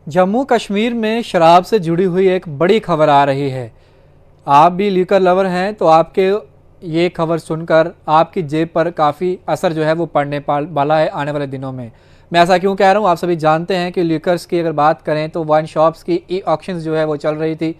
जम्मू कश्मीर में शराब से जुड़ी हुई एक बड़ी खबर आ रही है। आप भी लीकर लवर हैं तो आपके ये खबर सुनकर आपकी जेब पर काफ़ी असर जो है वो पड़ने वाला है आने वाले दिनों में। मैं ऐसा क्यों कह रहा हूँ, आप सभी जानते हैं कि लीकर्स की अगर बात करें तो वाइन शॉप्स की ई ऑक्शंस जो है वो चल रही थी,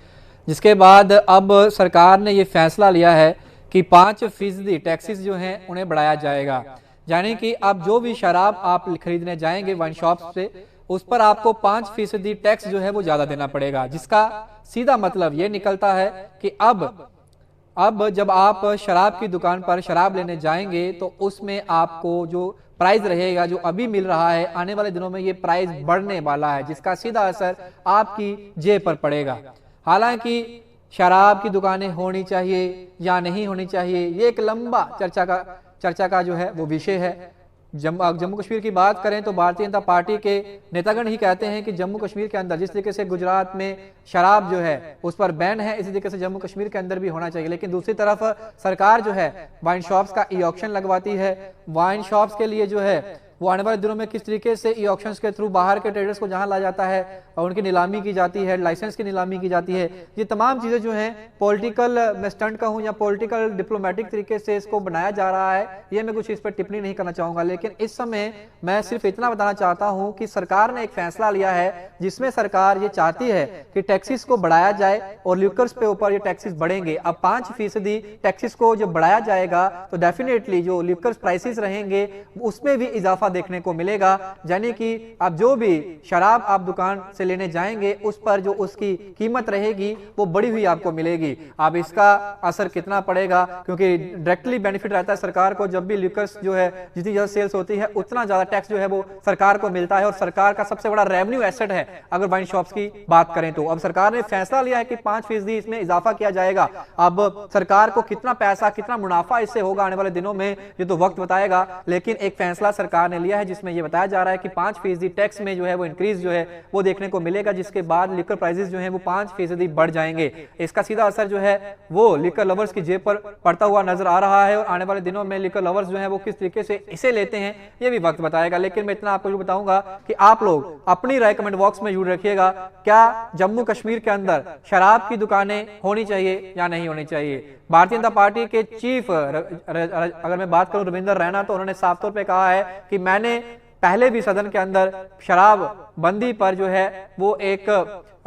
जिसके बाद अब सरकार ने ये फैसला लिया है कि 5% टैक्सेस जो हैं उन्हें बढ़ाया जाएगा। यानी कि अब जो भी शराब आप खरीदने जाएंगे वाइन शॉप से, उस पर आपको 5% टैक्स जो है वो ज्यादा देना पड़ेगा, जिसका सीधा मतलब ये निकलता है कि अब जब आप शराब की दुकान पर शराब लेने जाएंगे तो उसमें आपको जो प्राइस रहेगा, जो अभी मिल रहा है, आने वाले दिनों में ये प्राइस बढ़ने वाला है, जिसका सीधा असर आपकी जेब पर पड़ेगा। हालांकि शराब की दुकानें होनी चाहिए या नहीं होनी चाहिए, ये एक लंबा चर्चा का जो है वो विषय है। जम्मू कश्मीर की बात करें तो भारतीय जनता पार्टी के नेतागण ही कहते हैं कि जम्मू कश्मीर के अंदर जिस तरीके से गुजरात में शराब जो है उस पर बैन है, इसी तरीके से जम्मू कश्मीर के अंदर भी होना चाहिए। लेकिन दूसरी तरफ सरकार जो है वाइन शॉप्स का ई ऑक्शन लगवाती है। वाइन शॉप्स के लिए जो है वो आने वाले दिनों में किस तरीके से ई ऑक्शंस के थ्रू बाहर के ट्रेडर्स को जहां लाया जाता है और उनकी नीलामी की जाती है, लाइसेंस की नीलामी की जाती है, ये तमाम चीजें जो हैं पॉलिटिकल मैं स्टंट कहूं या पॉलिटिकल डिप्लोमेटिक तरीके से इसको बनाया जा रहा है। ये मैं कुछ इस पर टिप्पणी नहीं करना चाहूंगा, लेकिन इस समय मैं सिर्फ इतना बताना चाहता हूं कि सरकार ने एक फैसला लिया है जिसमें सरकार ये चाहती है कि टैक्सेस को बढ़ाया जाए और लिकर्स पे ऊपर ये टैक्सेस बढ़ेंगे। अब 5% टैक्सेस को जब बढ़ाया जाएगा तो डेफिनेटली जो लिकर्स प्राइसेस रहेंगे उसमें भी इजाफा देखने को मिलेगा। यानी कि अब जो भी शराब आप दुकान से लेने जाएंगे उस पर जो उसकी कीमत रहेगी वो बढ़ी हुई आपको मिलेगी। अब इसका असर कितना पड़ेगा, क्योंकि डायरेक्टली बेनिफिट रहता है सरकार को, जब भी लिकर्स जो है जितनी ज्यादा सेल्स होती है उतना ज्यादा टैक्स जो है वो सरकार को मिलता है और सरकार का सबसे बड़ा रेवेन्यू एसेट है अगर वाइन शॉप्स की बात करें तो। अब सरकार ने फैसला लिया है कि 5% इसमें इजाफा किया जाएगा। अब सरकार को कितना पैसा, कितना मुनाफा इससे होगा आने वाले दिनों में, ये तो वक्त बताएगा। लेकिन एक फैसला सरकार ने लिया है जिसमें यह बताया जा रहा है कि 5% टैक्स में जो है वो इंक्रीज जो है वो देखने को मिलेगा, जिसके बाद लिकर प्राइसेस जो है वो 5% बढ़ जाएंगे। इसका सीधा असर जो है वो लिकर लवर्स की जेब पर पड़ता हुआ नजर आ रहा है और आने वाले दिनों में लिकर लवर्स जो है वो किस तरीके से इसे लेते हैं ये भी वक्त बताएगा। लेकिन मैं इतना आपको बताऊंगा कि आप लोग अपनी राय कमेंट बॉक्स में जरूर रखिएगा, क्या जम्मू कश्मीर के अंदर शराब की दुकानें होनी चाहिए या नहीं होनी चाहिए। भारतीय जनता पार्टी के चीफ अगर मैं बात करूं रविंदर रैना, तो उन्होंने साफ तौर पे कहा है कि मैंने पहले भी सदन के अंदर शराब बंदी पर जो है वो एक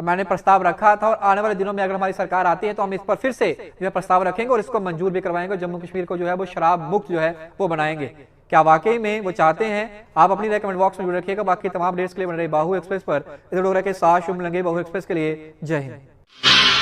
मैंने प्रस्ताव रखा था और आने वाले दिनों में अगर हमारी सरकार आती है तो हम इस पर फिर से जो है प्रस्ताव रखेंगे और इसको मंजूर भी करवाएंगे। जम्मू कश्मीर को जो है वो शराब मुक्त जो है वो बनाएंगे। क्या वाकई में वो चाहते हैं? आप अपनी राय कमेंट बॉक्स में जरूर रखिएगा। बाकी तमाम डेट्स के लिए बन रही बाहु एक्सप्रेस पर इधर लोग रखे साथ शुभ लगे बाहु एक्सप्रेस के लिए जय हिंद।